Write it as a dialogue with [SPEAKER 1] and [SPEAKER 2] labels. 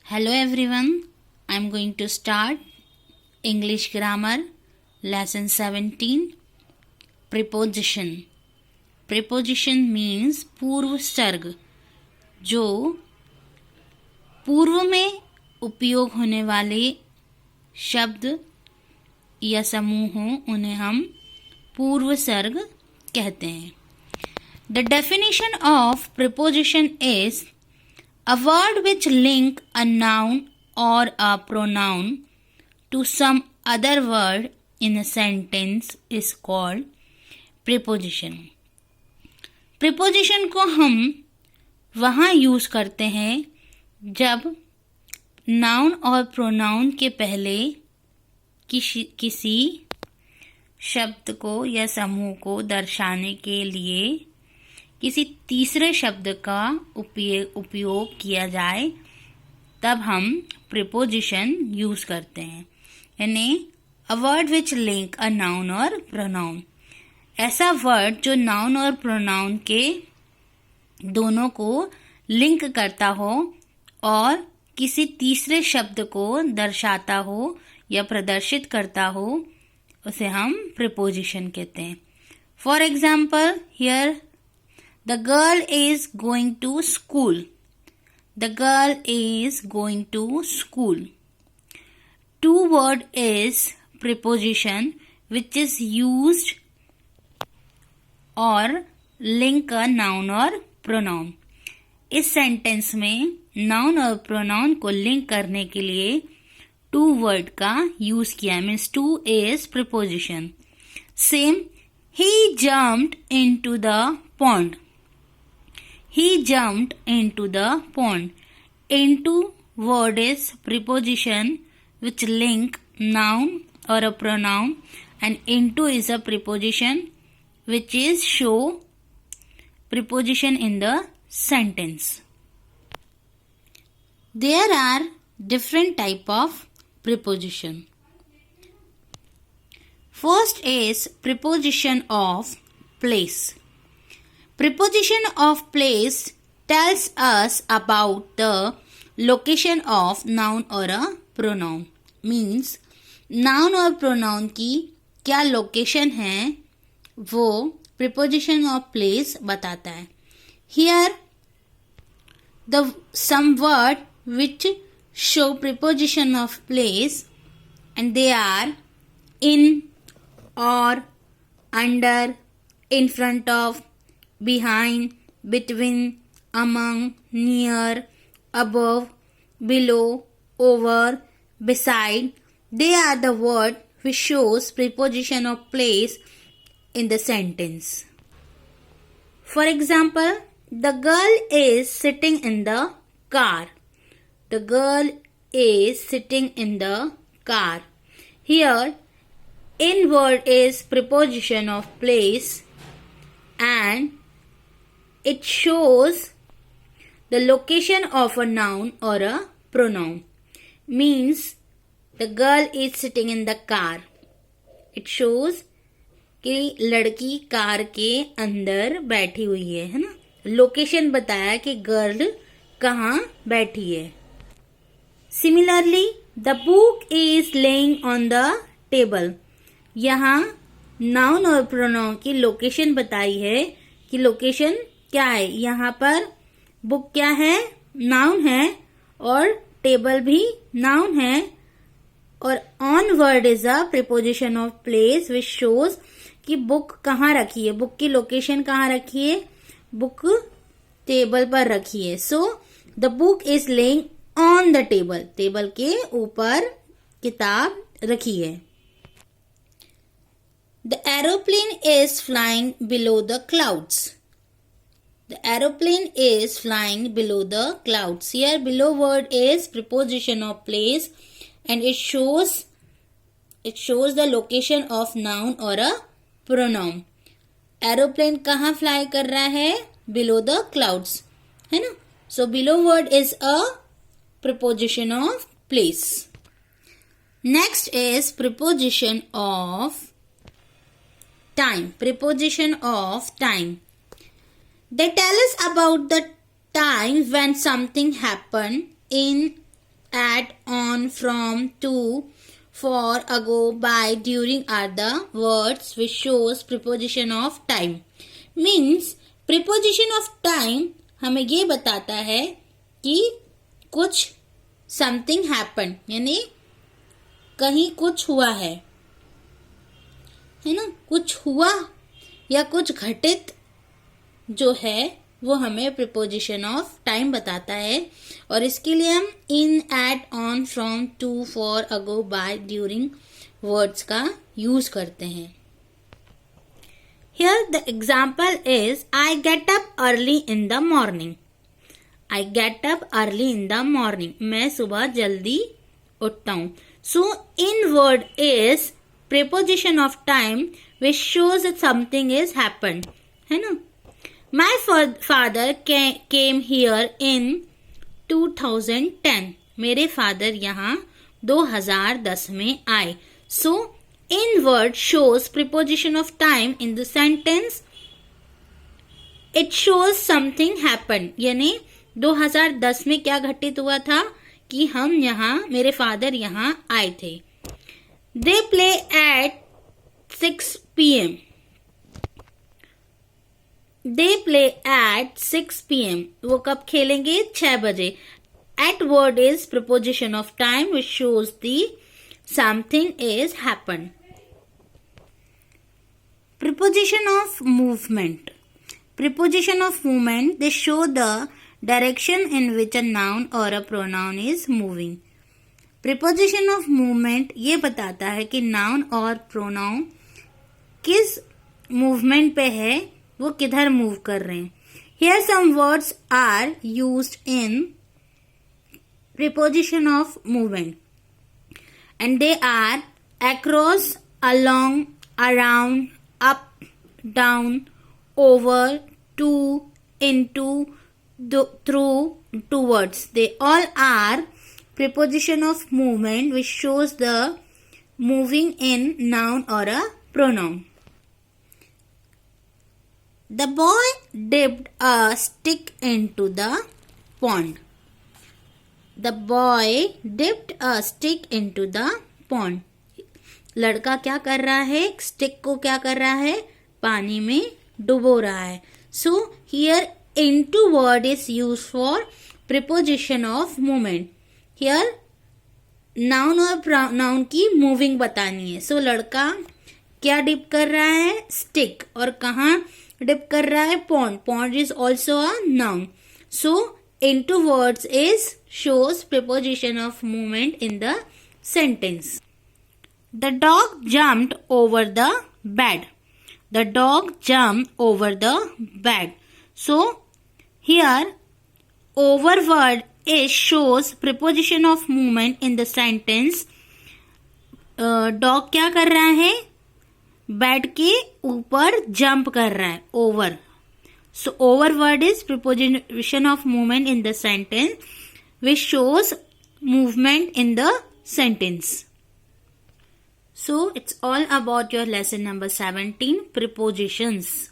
[SPEAKER 1] Hello everyone, I am going to start English Grammar Lesson 17 Preposition. Preposition means पूर्व सर्ग, जो पूर्व में उपयोग होने वाले शब्द या समूह हों उन्हें हम पूर्व सर्ग कहते हैं. The definition of preposition is a word which link a noun or a pronoun to some other word in a sentence is called preposition. Preposition को हम वहाँ यूज़ करते हैं जब noun और pronoun के पहले किसी शब्द को या समूह को दर्शाने के लिए किसी तीसरे शब्द का उपयोग किया जाए तब हम प्रीपोजिशन यूज करते हैं. यानी a word which link a noun और प्रोनाउन, ऐसा वर्ड जो नाउन और प्रोनाउन के दोनों को लिंक करता हो और किसी तीसरे शब्द को दर्शाता हो या प्रदर्शित करता हो, उसे हम प्रीपोजिशन कहते हैं. For example, here The girl is going to school. The girl is going to school. To word is preposition which is used or link a noun or pronoun. इस सेंटेंस में नाउन और pronoun को link करने के लिए to word का use किया. Means two is preposition. Same, he jumped into the pond. He jumped into the pond. Into word is preposition which link noun or a pronoun, and into is a preposition which is show preposition in the sentence. There are different type of preposition. First is preposition of place. Preposition of place tells us about the location of noun or a pronoun. Means noun और pronoun की क्या location है वो preposition of place बताता है. Here the some word which show preposition of place and they are in, or, under, in front of, behind, between, among, near, above, below, over, beside. They are the word which shows preposition of place in the sentence. For example, the girl is sitting in the car. The girl is sitting in the car. Here, in word is preposition of place and it shows the location of a noun or a pronoun. Means the girl is sitting in the car. It shows कि लड़की car के अंदर बैठी हुई है ना. Location बताया कि गर्ल कहाँ बैठी है. Similarly, the book is laying on the table. यहाँ नाउन और प्रोनाउन की लोकेशन बताई है कि लोकेशन क्या है. यहाँ पर बुक क्या है, नाउन है, और टेबल भी नाउन है, और on word is a preposition of place which shows कि बुक कहाँ रखी है, बुक की लोकेशन कहाँ रखी है, बुक टेबल पर रखी है. So the book is laying on the table. Table के ऊपर किताब रखी है. The aeroplane is flying below the clouds. The aeroplane is flying below the clouds. Here below word is preposition of place and it shows the location of noun or a pronoun. Aeroplane कहाँ fly कर रहा है? Below the clouds, है ना. So below word is a preposition of place. Next is preposition of time. Preposition of time. They tell us about the time when something happened in at, on, from, to, for, ago, by, during are the words which shows preposition of time. Means preposition of time हमें ये बताता है कि कुछ something happened, यानी कहीं कुछ हुआ है ना, कुछ हुआ या कुछ घटित जो है वो हमें प्रीपोजिशन ऑफ टाइम बताता है. और इसके लिए हम in, at, on, from, to, for, ago, by, during words का यूज करते हैं. Here the example is I get up early in the morning. I get up early in the morning. मैं सुबह जल्दी उठता हूं. So in word is preposition of time which shows something is happened, है ना. My father came here in 2010. मेरे father यहाँ 2010 में आए. So, in word shows preposition of time in the sentence. It shows something happened. यानी 2010 में क्या घटित हुआ था कि हम यहाँ, मेरे फादर यहाँ आए थे. They play at 6 p.m. They play at 6 p.m. वो कब खेलेंगे? 6 बजे. At word is preposition of time which shows the something is happened. Preposition of movement. Preposition of movement, they show the direction in which a noun or a pronoun is moving. Preposition of movement ये बताता है कि noun और pronoun किस movement पे है, वो किधर मूव कर रहे हैं. Here some words are used in preposition of movement and they are across, along, around, up, down, over, to, into, through, towards. They all are preposition of movement which shows the moving in noun or a pronoun. The boy dipped a stick into the pond. The boy dipped a stick into the pond. लड़का क्या कर रहा है? Stick को क्या कर रहा है? पानी में डुबो रहा है. So here into word is used for preposition of movement. Here noun और pronoun की moving बतानी है. So लड़का क्या डिप कर रहा है? स्टिक. और कहाँ डिप कर रहा है? Pond. Pond is also a noun. So into words is shows preposition of movement in the sentence. The dog jumped over the bed. The dog jumped over the bed. So here over word is shows preposition of movement in the sentence. Dog क्या कर रहा है? Bed के ऊपर jump कर रहा है. Over. So over word is preposition of movement in the sentence which shows movement in the sentence. So it's all about your lesson number 17, prepositions.